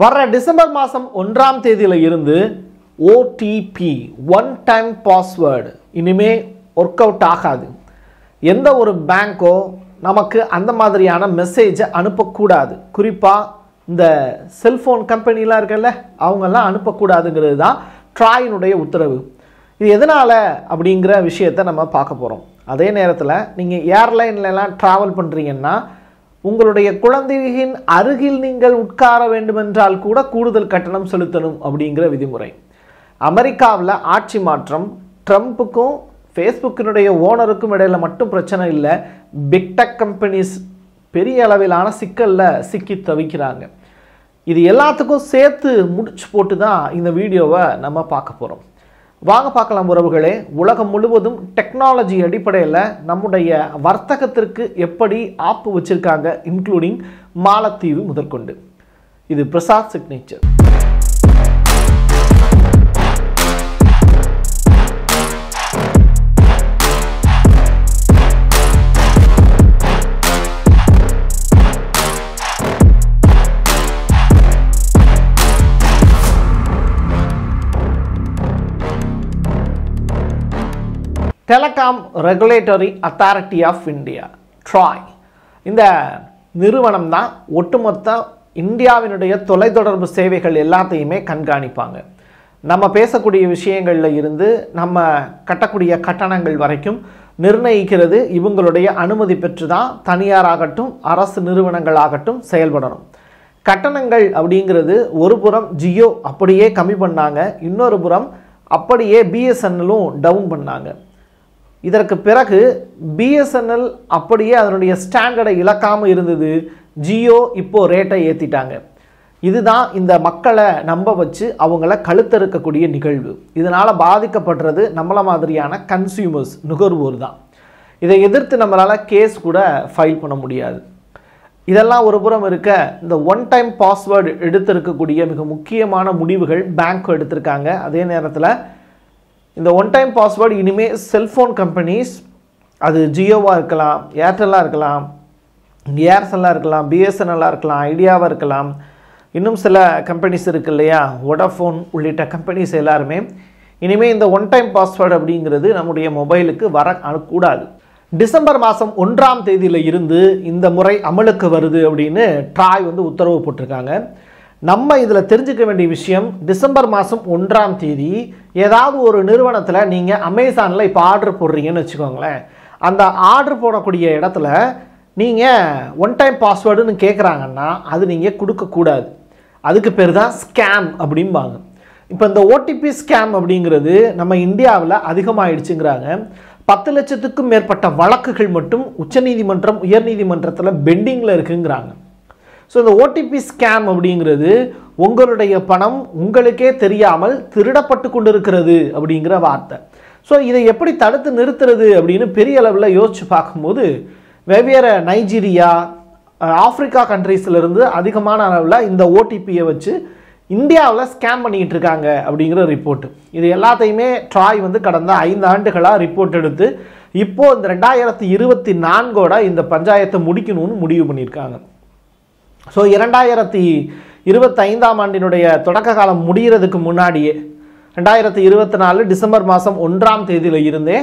வர்ற டிசம்பர் மாதம் 1ஆம் தேதியில் இருந்து OTP ஒன் டைம் பாஸ்வேர்டு இனிமே ஒர்க் அவுட் ஆகாது. எந்த ஒரு பேங்க்கோ நமக்கு அந்த மாதிரியான மெசேஜை அனுப்பக்கூடாது. குறிப்பாக இந்த செல்ஃபோன் கம்பெனிலாம் இருக்குல்ல, அவங்கெல்லாம் அனுப்பக்கூடாதுங்கிறது தான் ட்ராயினுடைய உத்தரவு. இது எதனால் அப்படிங்கிற விஷயத்தை நம்ம பார்க்க போகிறோம். அதே நேரத்தில் நீங்கள் ஏர்லைன்லலாம் ட்ராவல் பண்ணுறீங்கன்னா உங்களுடைய குழந்தையின் அருகில் நீங்கள் உட்கார வேண்டுமென்றால் கூட கூடுதல் கட்டணம் செலுத்தணும் அப்படிங்கிற விதிமுறை. அமெரிக்காவில் ஆட்சி மாற்றம், ட்ரம்ப்புக்கும் ஃபேஸ்புக்கினுடைய ஓனருக்கும் இடையில் மட்டும் பிரச்சனை இல்லை, பிக் டெக் கம்பெனிஸ் பெரிய அளவிலான சிக்கலில் சிக்கி தவிக்கிறாங்க. இது எல்லாத்துக்கும் சேர்த்து முடிச்சு போட்டு தான் இந்த வீடியோவை நம்ம பார்க்க போகிறோம். வாங்க பார்க்கலாம் உறவுகளே. உலகம் முழுவதும் டெக்னாலஜி அடிப்படையில் நம்முடைய வர்த்தகத்திற்கு எப்படி ஆப்பு வச்சுருக்காங்க, இன்க்ளூடிங் மாலத்தீவு முதற்கொண்டு. இது Prasad signature. Telecom regulatory authority of India, TRAI, இந்த நிறுவனம் தான் ஒட்டுமொத்த இந்தியாவினுடைய தொலைத்தொடர்பு சேவைகள் எல்லாத்தையுமே கண்காணிப்பாங்க. நம்ம பேசக்கூடிய விஷயங்களில் இருந்து நம்ம கட்டக்கூடிய கட்டணங்கள் வரைக்கும் நிர்ணயிக்கிறது இவங்களுடைய அனுமதி பெற்று தான் தனியாராகட்டும் அரசு நிறுவனங்களாகட்டும் செயல்படணும். கட்டணங்கள் அப்படிங்கிறது ஒரு புறம் ஜியோ அப்படியே கம்மி பண்ணாங்க, இன்னொரு புறம் அப்படியே பிஎஸ்என்எல்லும் டவுன் பண்ணாங்க. இதற்கு பிறகு பிஎஸ்என்எல் அப்படியே அதனுடைய ஸ்டாண்டர்டை இழக்காமல் இருந்தது, ஜியோ இப்போது ரேட்டை ஏற்றிட்டாங்க. இதுதான் இந்த மக்களை நம்ப வச்சு அவங்கள கழுத்தறுக்கக்கூடிய நிகழ்வு. இதனால் பாதிக்கப்படுறது நம்மள மாதிரியான கன்சியூமர்ஸ், நுகர்வோர் தான். இதை எதிர்த்து நம்மளால் கேஸ் கூட ஃபைல் பண்ண முடியாது. இதெல்லாம் ஒரு புறம் இருக்க, இந்த ஒன் டைம் பாஸ்வேர்டு எடுத்திருக்கக்கூடிய மிக முக்கியமான முடிவுகள் பேங்க் எடுத்திருக்காங்க. அதே நேரத்தில் இந்த ஒன் டைம் பாஸ்வேர்டு இனிமேல் செல்ஃபோன் கம்பெனிஸ், அது ஜியோவாக இருக்கலாம், ஏர்டெல்லாக இருக்கலாம், ஏர்செல்லாக இருக்கலாம், பிஎஸ்என்எல்லாக இருக்கலாம், ஐடியாவாக இருக்கலாம், இன்னும் சில கம்பெனிஸ் இருக்குது இல்லையா, வோடாஃபோன் உள்ளிட்ட கம்பெனிஸ் எல்லாருமே இனிமேல் இந்த ஒன் டைம் பாஸ்வேர்டு அப்படிங்கிறது நம்முடைய மொபைலுக்கு வர அனுக்கூடாது. டிசம்பர் மாதம் 1ஆம் தேதியில் இருந்து இந்த முறை அமலுக்கு வருது அப்படின்னு ட்ராய் உத்தரவு போட்டிருக்காங்க. நம்ம இதில் தெரிஞ்சுக்க வேண்டிய விஷயம், டிசம்பர் மாதம் 1ஆம் தேதி ஏதாவது ஒரு நிறுவனத்தில் நீங்கள் அமேசானில் இப்போ ஆர்டர் போடுறீங்கன்னு வச்சுக்கோங்களேன், அந்த ஆர்டர் போடக்கூடிய இடத்துல நீங்கள் ஒன் டைம் பாஸ்வேர்டுன்னு கேட்குறாங்கன்னா அது நீங்கள் கொடுக்கக்கூடாது. அதுக்கு பேர் தான் ஸ்கேம் அப்படிம்பாங்க. இப்போ இந்த ஓடிபி ஸ்கேம் அப்படிங்கிறது நம்ம இந்தியாவில் அதிகமாகிடுச்சுங்கிறாங்க. 10 லட்சத்துக்கும் மேற்பட்ட வழக்குகள் மட்டும் உச்சநீதிமன்றம், உயர்நீதிமன்றத்தில் பெண்டிங்கில் இருக்குங்கிறாங்க. ஸோ இந்த ஓடிபி ஸ்கேம் அப்படிங்கிறது உங்களுடைய பணம் உங்களுக்கே தெரியாமல் திருடப்பட்டு கொண்டிருக்கிறது அப்படிங்கிற வார்த்தை. ஸோ இதை எப்படி தடுத்து நிறுத்துறது அப்படின்னு பெரிய அளவில் யோசித்து பார்க்கும்போது வெவ்வேறு நைஜீரியா, ஆப்பிரிக்கா கண்ட்ரீஸ்லேருந்து அதிகமான அளவில் இந்த ஓடிபியை வச்சு இந்தியாவில் ஸ்கேம் பண்ணிக்கிட்டு இருக்காங்க அப்படிங்கிற ரிப்போர்ட்டு. இது எல்லாத்தையுமே ட்ராய் கடந்த 5 ஆண்டுகளாக ரிப்போர்ட் எடுத்து இப்போது இந்த 2024 இந்த பஞ்சாயத்தை முடிக்கணும்னு முடிவு பண்ணியிருக்காங்க. ஸோ 2025ஆம் ஆண்டினுடைய தொடக்க காலம் முடிகிறதுக்கு முன்னாடியே 2024 டிசம்பர் மாதம் 1ஆம் தேதியில் இருந்தே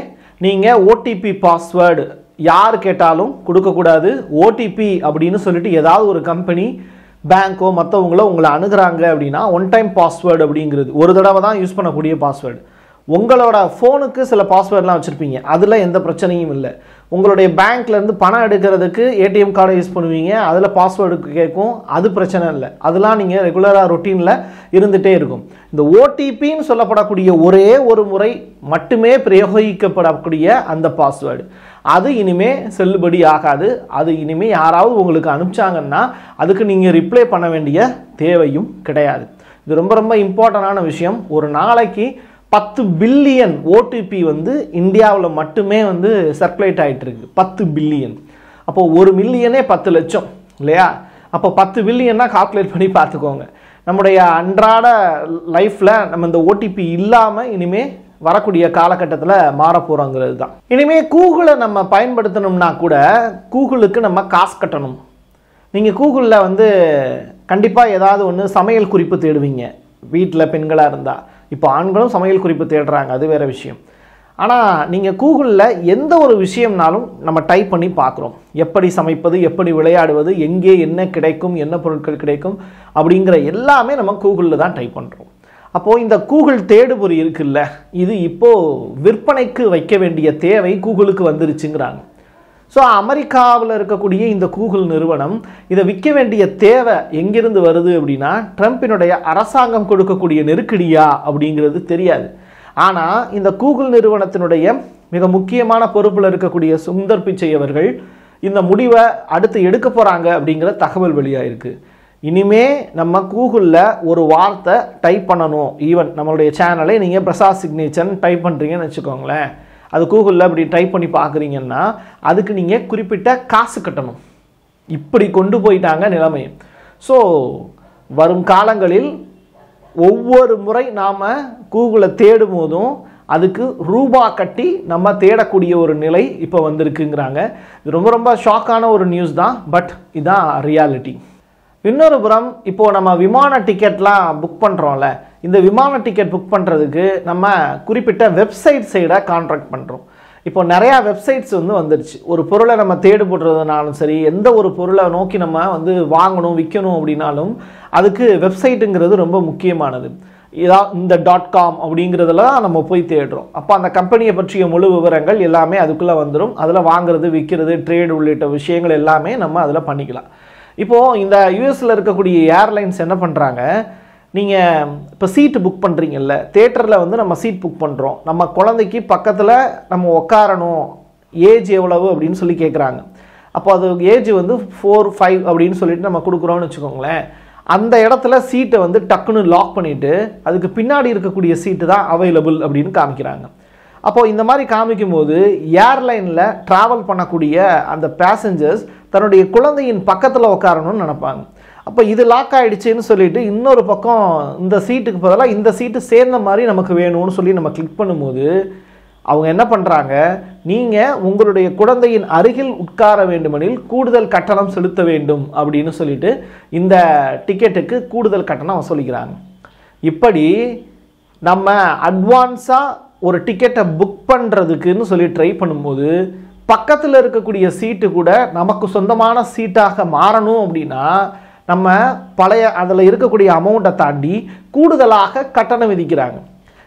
நீங்கள் ஓடிபி பாஸ்வேர்டு யார் கேட்டாலும் கொடுக்கக்கூடாது. ஓடிபி அப்படின்னு சொல்லிட்டு ஏதாவது ஒரு கம்பெனி, பேங்க்கோ மற்றவங்களோ உங்களை அணுகிறாங்க அப்படின்னா ஒன் டைம் பாஸ்வேர்டு அப்படிங்கிறது ஒரு தடவை தான் யூஸ் பண்ணக்கூடிய பாஸ்வேர்டு. உங்களோட ஃபோனுக்கு சில பாஸ்வேர்டெலாம் வச்சுருப்பீங்க, அதில் எந்த பிரச்சனையும் இல்லை. உங்களுடைய பேங்க்லேருந்து பணம் எடுக்கிறதுக்கு ஏடிஎம் கார்டை யூஸ் பண்ணுவீங்க, அதில் பாஸ்வேர்டுக்கு கேட்கும், அது பிரச்சனை இல்லை. அதெல்லாம் நீங்கள் ரெகுலராக ரொட்டீனில் இருந்துகிட்டே இருக்கும். இந்த ஓடிபின்னு சொல்லப்படக்கூடிய ஒரே ஒரு முறை மட்டுமே பிரயோகிக்கப்படக்கூடிய அந்த பாஸ்வேர்டு, அது இனிமேல் செல்லுபடி ஆகாது. அது இனிமேல் யாராவது உங்களுக்கு அனுப்பிச்சாங்கன்னா அதுக்கு நீங்கள் ரிப்ளை பண்ண வேண்டிய தேவையும் கிடையாது. இது ரொம்ப ரொம்ப இம்பார்ட்டண்டான விஷயம். ஒரு நாளைக்கு 10 பில்லியன் ஓடிபி இந்தியாவில் மட்டுமே சர்க்குலேட் ஆகிட்டு இருக்கு. 10 பில்லியன். அப்போது 1 மில்லியனே 10 லட்சம் இல்லையா? அப்போ 10 பில்லியன்னா கால்குலேட் பண்ணி பார்த்துக்கோங்க. நம்முடைய அன்றாட லைஃப்பில் நம்ம இந்த ஓடிபி இல்லாமல் இனிமேல் வரக்கூடிய காலகட்டத்தில் மாறப்போகிறோங்கிறது தான். இனிமேல் கூகுளை நம்ம பயன்படுத்தணும்னா கூட கூகுளுக்கு நம்ம காசு கட்டணும். நீங்கள் கூகுளில் கண்டிப்பாக ஏதாவது ஒன்று சமையல் குறிப்பு தேடுவீங்க வீட்டில் பெண்களாக இருந்தால். இப்போ ஆண்களும் சமையல் குறிப்பு தேடுறாங்க, அது வேறு விஷயம். ஆனால் நீங்கள் கூகுளில் எந்த ஒரு விஷயம்னாலும் நம்ம டைப் பண்ணி பார்க்குறோம். எப்படி சமைப்பது, எப்படி விளையாடுவது, எங்கே என்ன கிடைக்கும், என்ன பொருட்கள் கிடைக்கும் அப்படிங்கிற எல்லாமே நம்ம கூகுளில் தான் டைப் பண்ணுறோம். அப்போது இந்த கூகுள் தேடுபொறி இருக்குல்ல, இது இப்போது விற்பனைக்கு வைக்க வேண்டிய தேவை கூகுளுக்கு வந்துருச்சுங்கிறாங்க. ஸோ அமெரிக்காவில் இருக்கக்கூடிய இந்த கூகுள் நிறுவனம் இதை விற்க வேண்டிய தேவை எங்கிருந்து வருது அப்படின்னா, ட்ரம்பினுடைய அரசாங்கம் கொடுக்கக்கூடிய நெருக்கடியா அப்படிங்கிறது தெரியாது. ஆனால் இந்த கூகுள் நிறுவனத்தினுடைய மிக முக்கியமான பொறுப்பில் இருக்கக்கூடிய சுந்தர் பிச்சை அவர்கள் இந்த முடிவை அடுத்து எடுக்க போகிறாங்க அப்படிங்கிற தகவல் வெளியாயிருக்கு. இனிமே நம்ம கூகுளில் ஒரு வார்த்தை டைப் பண்ணணும், ஈவன் நம்மளுடைய சேனலை நீங்கள் பிரசாத் சிக்னேச்சர்னு டைப் பண்ணுறீங்கன்னு வச்சுக்கோங்களேன், அது கூகுளில் அப்படி டைப் பண்ணி பார்க்குறீங்கன்னா அதுக்கு நீங்கள் குறிப்பிட்ட காசு கட்டணும். இப்படி கொண்டு போயிட்டாங்க நிலைமை. ஸோ வரும் காலங்களில் ஒவ்வொரு முறை நாம் கூகுளை தேடும் போதும் அதுக்கு ரூபா கட்டி நம்ம தேடக்கூடிய ஒரு நிலை இப்போ வந்திருக்குங்கிறாங்க. இது ரொம்ப ரொம்ப ஷாக்கான ஒரு நியூஸ் தான், பட் இதுதான் ரியாலிட்டி. இன்னொரு புறம் இப்போது நம்ம விமான டிக்கெட்லாம் புக் பண்ணுறோம்ல, இந்த விமான டிக்கெட் புக் பண்ணுறதுக்கு நம்ம குறிப்பிட்ட வெப்சைட் சைடை கான்ட்ராக்ட் பண்ணுறோம். இப்போ நிறையா வெப்சைட்ஸ் வந்துருச்சு. ஒரு பொருளை நம்ம தேடு போடுறதுனாலும் சரி, எந்த ஒரு பொருளை நோக்கி நம்ம வாங்கணும் விற்கணும் அப்படின்னாலும் அதுக்கு வெப்சைட்டுங்கிறது ரொம்ப முக்கியமானது. இந்த .com அப்படிங்கிறதுல நம்ம போய் தேடுறோம். அப்போ அந்த கம்பெனியை பற்றிய முழு விவரங்கள் எல்லாமே அதுக்குள்ளே வந்துடும். அதில் வாங்குறது, விற்கிறது, ட்ரேடு உள்ளிட்ட விஷயங்கள் எல்லாமே நம்ம அதில் பண்ணிக்கலாம். இப்போது இந்த யூஎஸில் இருக்கக்கூடிய ஏர்லைன்ஸ் என்ன பண்ணுறாங்க, நீங்கள் இப்போ சீட்டு புக் பண்ணுறீங்கல்ல, தேட்டரில் நம்ம சீட் புக் பண்ணுறோம், நம்ம குழந்தைக்கு பக்கத்தில் நம்ம உட்காரணும், ஏஜ் எவ்வளவு அப்படின்னு சொல்லி கேட்குறாங்க. அப்போ அது ஏஜ் 4, 5 அப்படின்னு சொல்லிட்டு நம்ம கொடுக்குறோன்னு வச்சுக்கோங்களேன். அந்த இடத்துல சீட்டை டக்குன்னு லாக் பண்ணிவிட்டு அதுக்கு பின்னாடி இருக்கக்கூடிய சீட்டு தான் அவைலபிள் அப்படின்னு காமிக்கிறாங்க. அப்போது இந்த மாதிரி காமிக்கும் போது ஏர்லைனில் ட்ராவல் பண்ணக்கூடிய அந்த பேசஞ்சர்ஸ் தன்னுடைய குழந்தையின் பக்கத்தில் உட்காரணும்னு நினைப்பாங்க. அப்போ இது லாக் ஆகிடுச்சின்னு சொல்லிட்டு இன்னொரு பக்கம் இந்த சீட்டுக்கு பதிலாக இந்த சீட்டு சேர்ந்த மாதிரி நமக்கு வேணும்னு சொல்லி நம்ம கிளிக் பண்ணும்போது அவங்க என்ன பண்ணுறாங்க, நீங்கள் உங்களுடைய குழந்தையின் அருகில் உட்கார வேண்டுமெனில் கூடுதல் கட்டணம் செலுத்த வேண்டும் அப்படின்னு சொல்லிட்டு இந்த டிக்கெட்டுக்கு கூடுதல் கட்டணம் வசூலிக்கிறாங்க. இப்படி நம்ம அட்வான்ஸாக ஒரு டிக்கெட்டை புக் பண்ணுறதுக்குன்னு சொல்லி ட்ரை பண்ணும்போது பக்கத்தில் இருக்கக்கூடிய சீட்டு கூட நமக்கு சொந்தமான சீட்டாக மாறணும் அப்படின்னா நம்ம பழைய அதில் இருக்கக்கூடிய அமௌண்ட்டை தாண்டி கூடுதலாக கட்டணம் விதிக்கிறாங்க.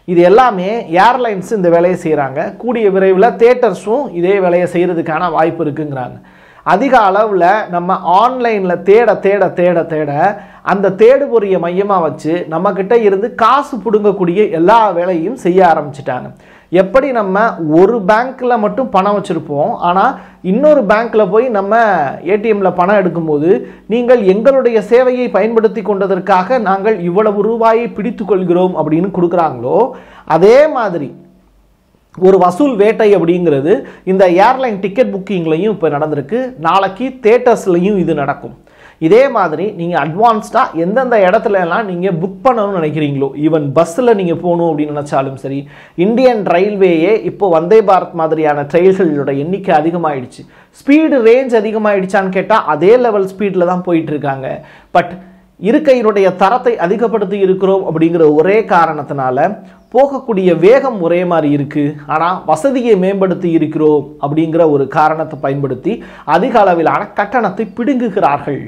இது எல்லாமே ஏர்லைன்ஸ் இந்த வேலையை செய்கிறாங்க. கூடிய விரைவில் தியேட்டர்ஸும் இதே வேலையை செய்கிறதுக்கான வாய்ப்பு இருக்குங்கிறாங்க. அதிக அளவில் நம்ம ஆன்லைனில் தேட தேட தேட தேட அந்த தேடுபொறியை மையமாக வச்சு நம்மக்கிட்ட இருந்து காசு பிடுங்கக்கூடிய எல்லா வேலையும் செய்ய ஆரம்பிச்சிட்டாங்க. எப்படி நம்ம ஒரு பேங்க்கில் மட்டும் பணம் வச்சுருப்போம், ஆனால் இன்னொரு பேங்க்கில் போய் நம்ம ஏடிஎம்மில் பணம் எடுக்கும்போது நீங்கள் எங்களுடைய சேவையை பயன்படுத்தி கொண்டதற்காக நாங்கள் இவ்வளவு ரூபாயை பிடித்து கொள்கிறோம் அப்படின்னு கொடுக்குறாங்களோ, அதே மாதிரி ஒரு வசூல் வேட்டை அப்படிங்கிறது இந்த ஏர்லைன் டிக்கெட் புக்கிங்லையும் இப்போ நடந்திருக்கு. நாளைக்கு தியேட்டர்ஸ்லையும் இது நடக்கும். இதே மாதிரி நீங்கள் அட்வான்ஸ்டாக எந்தெந்த இடத்துலலாம் நீங்கள் புக் பண்ணணும்னு நினைக்கிறீங்களோ, ஈவன் பஸ்ஸில் நீங்கள் போகணும் அப்படின்னு நினச்சாலும் சரி, இந்தியன் ரயில்வேயே இப்போ வந்தே பாரத் மாதிரியான ட்ரெயில்களோட எண்ணிக்கை அதிகமாகிடுச்சு. ஸ்பீடு ரேஞ்ச் அதிகமாகிடுச்சான்னு கேட்டால் அதே லெவல் ஸ்பீடில் தான் போயிட்டுருக்காங்க. பட் இருக்கையினுடைய தரத்தை அதிகப்படுத்தி இருக்கிறோம் அப்படிங்கிற ஒரே காரணத்தினால போகக்கூடிய வேகம் ஒரே மாதிரி இருக்குது, ஆனால் வசதியை மேம்படுத்தி இருக்கிறோம் அப்படிங்கிற ஒரு காரணத்தை பயன்படுத்தி அதிக அளவிலான கட்டணத்தை பிடுங்குகிறார்கள்.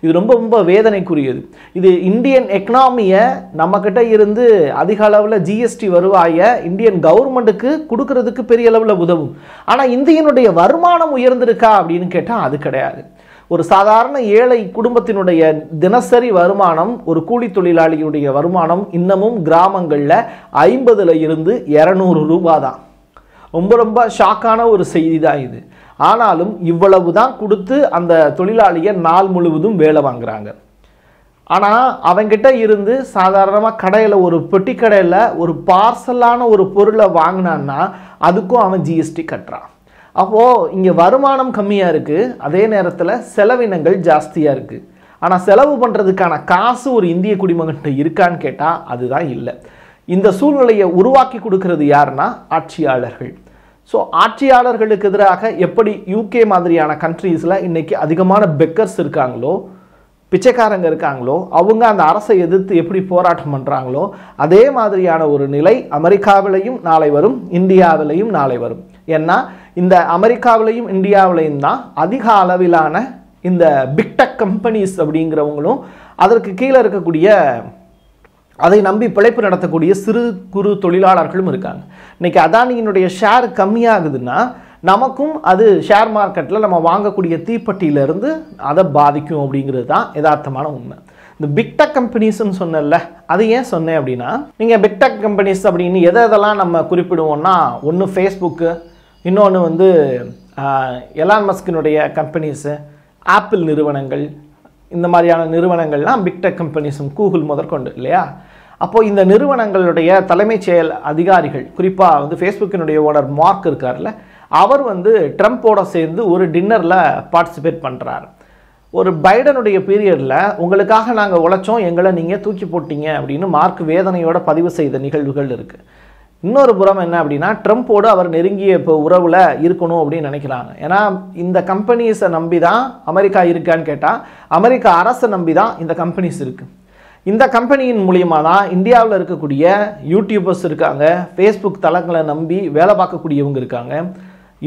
இது ரொம்ப ரொம்ப வேதனைக்குரியது. இது இந்தியன் எக்கனாமியை நம்மக்கிட்ட இருந்து அதிக அளவில் ஜிஎஸ்டி வருவாயை இந்தியன் கவர்மெண்ட்டுக்கு கொடுக்கறதுக்கு பெரிய அளவில் உதவும். ஆனால் இந்தியனுடைய வருமானம் உயர்ந்திருக்கா அப்படின்னு கேட்டால் அது கிடையாது. ஒரு சாதாரண ஏழை குடும்பத்தினுடைய தினசரி வருமானம், ஒரு கூலி தொழிலாளியுடைய வருமானம் இன்னமும் கிராமங்களில் 50 இருந்து 200 ரூபா தான். ரொம்ப ரொம்ப ஷாக்கான ஒரு செய்தி தான் இது. ஆனாலும் இவ்வளவு தான் கொடுத்து அந்த தொழிலாளியை நாள் முழுவதும் வேலை வாங்குறாங்க. ஆனால் அவங்கிட்ட இருந்து சாதாரணமாக கடையில் ஒரு பெட்டி கடையில் ஒரு பார்சலான ஒரு பொருளை வாங்கினான்னா அதுக்கும் அவன் ஜிஎஸ்டி கட்டுறான். அப்போது இங்கே வருமானம் கம்மியாக இருக்குது, அதே நேரத்தில் செலவினங்கள் ஜாஸ்தியாக இருக்குது. ஆனால் செலவு பண்ணுறதுக்கான காசு ஒரு இந்திய குடிமகன்கிட்ட இருக்கான்னு கேட்டால் அதுதான் இல்லை. இந்த சூழ்நிலையை உருவாக்கி கொடுக்கறது யாருன்னா ஆட்சியாளர்கள். ஸோ ஆட்சியாளர்களுக்கு எதிராக எப்படி யூகே மாதிரியான கண்ட்ரீஸில் இன்றைக்கி அதிகமான பெக்கர்ஸ் இருக்காங்களோ, பிச்சைக்காரங்க இருக்காங்களோ அவங்க அந்த அரசை எதிர்த்து எப்படி போராட்டம் பண்ணுறாங்களோ அதே மாதிரியான ஒரு நிலை அமெரிக்காவிலையும் நாளை வரும், இந்தியாவிலையும் நாளை வரும். ஏன்னா இந்த அமெரிக்காவிலையும் இந்தியாவிலையும் தான் அதிக அளவிலான இந்த பிக்டெக் கம்பெனிஸ் அப்படிங்கிறவங்களும் அதற்கு கீழே இருக்கக்கூடிய அதை நம்பி பிழைப்பு நடத்தக்கூடிய சிறு குறு தொழிலாளர்களும் இருக்காங்க. இன்னைக்கு அதானியினுடைய ஷேர் கம்மியாகுதுன்னா நமக்கும் அது ஷேர் மார்க்கெட்டில் நம்ம வாங்கக்கூடிய தீப்பெட்டியிலிருந்து அதை பாதிக்கும் அப்படிங்கிறது தான் யதார்த்தமான உண்மை. இந்த பிக்டெக் கம்பெனிஸ்ன்னு சொன்னல, அது ஏன் சொன்னேன் அப்படின்னா, நீங்கள் பிக்டெக் கம்பெனிஸ் அப்படின்னு எதெல்லாம் நம்ம குறிப்பிடுவோம்னா, ஒன்று ஃபேஸ்புக்கு, இன்னொன்று வந்து எலான் மஸ்கினுடைய கம்பெனிஸு, ஆப்பிள் நிறுவனங்கள், இந்த மாதிரியான நிறுவனங்கள்லாம் பிக்டெக் கம்பெனிஸும் கூகுள் முதற்கொண்டு இல்லையா. அப்போது இந்த நிறுவனங்களுடைய தலைமைச் செயல் அதிகாரிகள், குறிப்பாக வந்து ஃபேஸ்புக்கினுடைய ஓனர் மார்க் இருக்கார்ல, அவர் வந்து ட்ரம்ப்போட சேர்ந்து ஒரு டின்னரில் பார்ட்டிசிபேட் பண்ணுறாரு. ஒரு பைடனுடைய பீரியடில் உங்களுக்காக நாங்கள் உழைச்சோம், எங்களை நீங்கள் தூக்கி போட்டீங்க அப்படின்னு மார்க் வேதனையோட பதிவு செய்த நிகழ்வுகள் இருக்குது. இன்னொரு புறம் என்ன அப்படின்னா, ட்ரம்ப்போடு அவர் நெருங்கிய இப்போ உறவில் இருக்கணும் அப்படின்னு நினைக்கிறாங்க. ஏன்னா இந்த கம்பெனிஸை நம்பி தான் அமெரிக்கா இருக்கான்னு கேட்டால் அமெரிக்க அரசை நம்பி தான் இந்த கம்பெனிஸ் இருக்குது. இந்த கம்பெனியின் மூலியமாக தான் இந்தியாவில் இருக்கக்கூடிய யூடியூபர்ஸ் இருக்காங்க, ஃபேஸ்புக் தளங்களை நம்பி வேலை பார்க்கக்கூடியவங்க இருக்காங்க.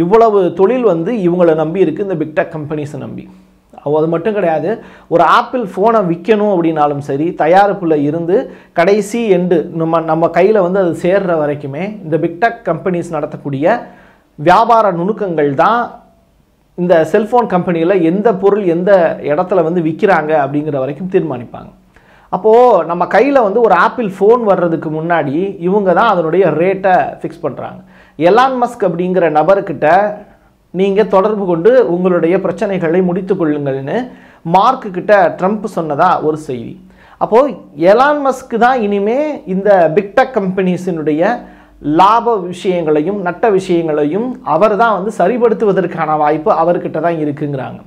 இவ்வளவு தொழில் வந்து இவங்களை நம்பி இருக்குது, இந்த பிக்டெக் கம்பெனிஸை நம்பி. அது மட்டும் கிடையாது, ஒரு ஆப்பிள் ஃபோனை விற்கணும் அப்படின்னாலும் சரி, தயாரிப்பில் இருந்து கடைசி எண்டு நம்ம கையில் வந்து அது சேர்ற வரைக்குமே இந்த பிக்டெக் கம்பெனிஸ் நடத்தக்கூடிய வியாபார நுணுக்கங்கள் தான் இந்த செல்ஃபோன் கம்பெனியில் எந்த பொருள் எந்த இடத்துல வந்து விற்கிறாங்க அப்படிங்கிற வரைக்கும் தீர்மானிப்பாங்க. அப்போது நம்ம கையில் வந்து ஒரு ஆப்பிள் ஃபோன் வர்றதுக்கு முன்னாடி இவங்க தான் அதனுடைய ரேட்டை ஃபிக்ஸ் பண்ணுறாங்க. எலான் மஸ்க் அப்படிங்கிற நபர்கிட்ட நீங்கள் தொடர்பு கொண்டு உங்களுடைய பிரச்சனைகளை முடித்து கொள்ளுங்கள்னு மார்க்கு கிட்ட ட்ரம்ப் சொன்னதா ஒரு செய்தி. அப்போது எலான் மஸ்க் தான் இனிமே இந்த பிக்டெக் கம்பெனிஸினுடைய லாப விஷயங்களையும் நட்ட விஷயங்களையும் அவர் தான் வந்து சரிபடுத்துவதற்கான வாய்ப்பு அவர்கிட்ட தான் இருக்குங்கிறாங்க.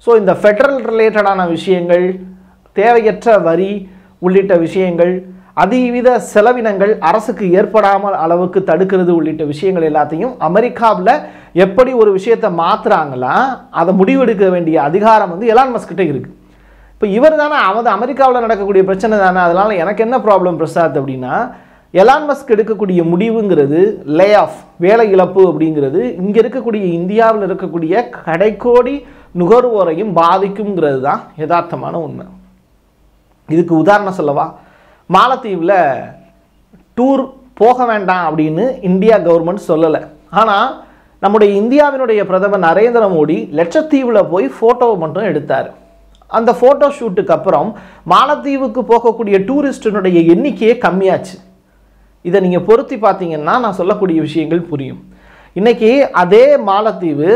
ஸோ இந்த ஃபெடரல் ரிலேட்டடான விஷயங்கள், தேவையற்ற வரி உள்ளிட்ட விஷயங்கள், அதிவித செலவினங்கள் அரசுக்கு ஏற்படாமல் அளவுக்கு தடுக்கிறது உள்ளிட்ட விஷயங்கள் எல்லாத்தையும் அமெரிக்காவில் எப்படி ஒரு விஷயத்தை மாற்றுறாங்களா அதை முடிவெடுக்க வேண்டிய அதிகாரம் வந்து எலான் மஸ்கிட்ட இருக்குது. இப்போ இவர் தானே அமெரிக்காவில் நடக்கக்கூடிய பிரச்சனை தானே, அதனால் எனக்கு என்ன ப்ராப்ளம் பிரசாத் அப்படின்னா, எலான் மஸ்க் எடுக்கக்கூடிய முடிவுங்கிறது லே ஆஃப், வேலை இழப்பு அப்படிங்கிறது இங்கே இருக்கக்கூடிய இந்தியாவில் இருக்கக்கூடிய கடைக்கோடி நுகர்வோரையும் பாதிக்குங்கிறது தான் யதார்த்தமான உண்மை. இதுக்கு உதாரணம் சொல்லவா, மாலத்தீவில் டூர் போக வேண்டாம் அப்படின்னு இந்தியா கவர்மெண்ட் சொல்லலை. ஆனால் நம்முடைய இந்தியாவினுடைய பிரதமர் நரேந்திர மோடி லட்சத்தீவில் போய் ஃபோட்டோவை மட்டும் எடுத்தார். அந்த ஃபோட்டோ ஷூட்டுக்கு அப்புறம் மாலத்தீவுக்கு போகக்கூடிய டூரிஸ்டினுடைய எண்ணிக்கையே கம்மியாச்சு. இதை நீங்கள் பொருத்தி பார்த்தீங்கன்னா நான் சொல்லக்கூடிய விஷயங்கள் புரியும். இன்றைக்கி அதே மாலத்தீவு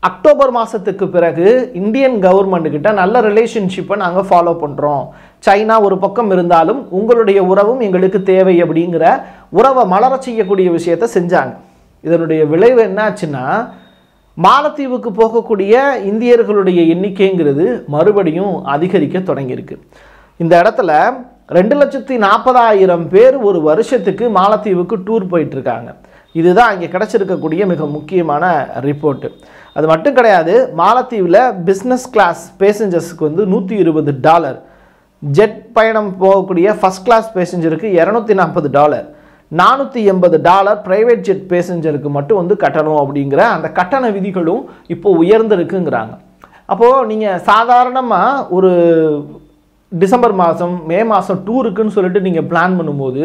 அக்டோபர் மாதத்துக்கு பிறகு இந்தியன் கவர்மெண்ட்டுக்கிட்ட நல்ல ரிலேஷன்ஷிப்பை நாங்கள் ஃபாலோ பண்ணுறோம், சைனா ஒரு பக்கம் இருந்தாலும் உங்களுடைய உறவும் எங்களுக்கு தேவை அப்படிங்கிற உறவை மலர செய்யக்கூடிய விஷயத்தை செஞ்சாங்க. இதனுடைய விளைவு என்னாச்சுன்னா, மாலத்தீவுக்கு போகக்கூடிய இந்தியர்களுடைய எண்ணிக்கைங்கிறது மறுபடியும் அதிகரிக்க தொடங்கியிருக்கு. இந்த இடத்துல 2,40,000 பேர் ஒரு வருஷத்துக்கு மாலத்தீவுக்கு டூர் போயிட்டுருக்காங்க. இதுதான் இங்கே கிடச்சிருக்கக்கூடிய மிக முக்கியமான ரிப்போர்ட்டு. அது மட்டும் கிடையாது, மாலத்தீவில் பிஸ்னஸ் கிளாஸ் பேசஞ்சர்ஸுக்கு வந்து $120, ஜெட் பயணம் போகக்கூடிய ஃபஸ்ட் கிளாஸ் பேசஞ்சருக்கு $240, $480 ப்ரைவேட் ஜெட் பேசஞ்சருக்கு மட்டும் வந்து கட்டணும் அப்படிங்கிற அந்த கட்டண விதிகளும் இப்போ உயர்ந்திருக்குங்கிறாங்க. அப்போது நீங்கள் சாதாரணமாக ஒரு டிசம்பர் மாதம் மே மாதம் டூருக்குன்னு சொல்லிட்டு நீங்கள் பிளான் பண்ணும்போது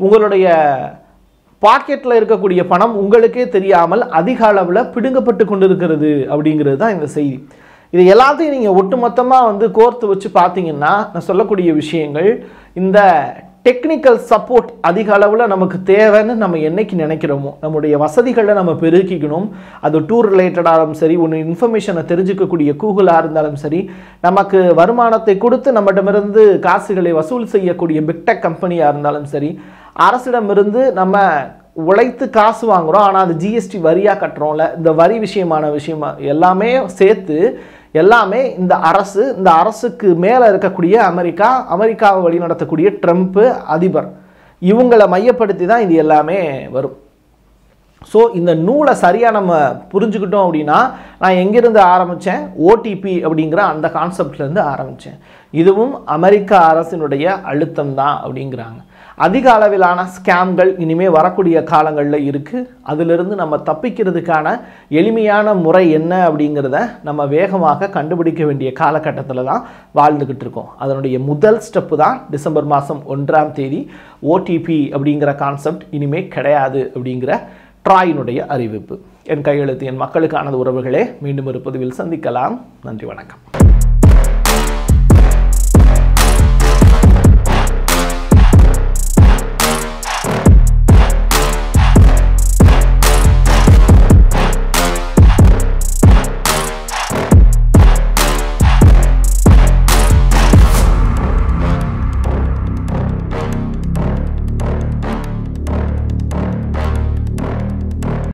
உங்களுடைய பாக்கெட்டில் இருக்கக்கூடிய பணம் உங்களுக்கே தெரியாமல் அதிக அளவில் பிடுங்கப்பட்டு கொண்டு இருக்கிறது அப்படிங்கிறது தான் இந்த செய்தி. இது எல்லாத்தையும் நீங்கள் ஒட்டுமொத்தமாக வந்து கோர்த்து வச்சு பார்த்தீங்கன்னா நான் சொல்லக்கூடிய விஷயங்கள், இந்த டெக்னிக்கல் சப்போர்ட் அதிக அளவில் நமக்கு தேவைன்னு நம்ம என்னைக்கு நினைக்கிறோமோ, நம்முடைய வசதிகளை நம்ம பெருக்கிக்கணும். அது டூர் ரிலேட்டடாலும் சரி, ஒன்று இன்ஃபர்மேஷனை தெரிஞ்சுக்கக்கூடிய கூகுளாக இருந்தாலும் சரி, நமக்கு வருமானத்தை கொடுத்து நம்மிடமிருந்து காசுகளை வசூல் செய்யக்கூடிய பிக்டெக் கம்பெனியாக இருந்தாலும் சரி, அரசிடமிருந்து நம்ம உழைத்து காசு வாங்குகிறோம் ஆனால் அது ஜிஎஸ்டி வரியாக கட்டுறோம்ல, இந்த வரி விஷயமா எல்லாமே சேர்த்து எல்லாமே இந்த அரசுக்கு மேலே இருக்கக்கூடிய அமெரிக்காவை வழி நடத்தக்கூடிய ட்ரம்ப்பு அதிபர், இவங்களை மையப்படுத்தி தான் இது எல்லாமே வரும். ஸோ இந்த நூலை சரியாக நம்ம புரிஞ்சுக்கிட்டோம் அப்படின்னா, நான் எங்கேருந்து ஆரம்பித்தேன், ஓடிபி அப்படிங்கிற அந்த கான்செப்ட்லேருந்து ஆரம்பித்தேன். இதுவும் அமெரிக்க அரசினுடைய அழுத்தம் தான் அப்படிங்கிறாங்க. அதிக அளவிலான ஸ்கேம்கள் இனிமேல் வரக்கூடிய காலங்களில் இருக்குது. அதிலிருந்து நம்ம தப்பிக்கிறதுக்கான எளிமையான முறை என்ன அப்படிங்கிறத நம்ம வேகமாக கண்டுபிடிக்க வேண்டிய காலகட்டத்தில் தான் வாழ்ந்துக்கிட்டு இருக்கோம். அதனுடைய முதல் ஸ்டெப்பு தான் டிசம்பர் மாதம் 1ஆம் தேதி ஓடிபி அப்படிங்கிற கான்செப்ட் இனிமேல் கிடையாது அப்படிங்கிற ட்ராயினுடைய அறிவிப்பு. என் கையெழுத்து என் மக்களுக்கானது உறவுகளே. மீண்டும் ஒரு பதிவில் சந்திக்கலாம். நன்றி, வணக்கம்.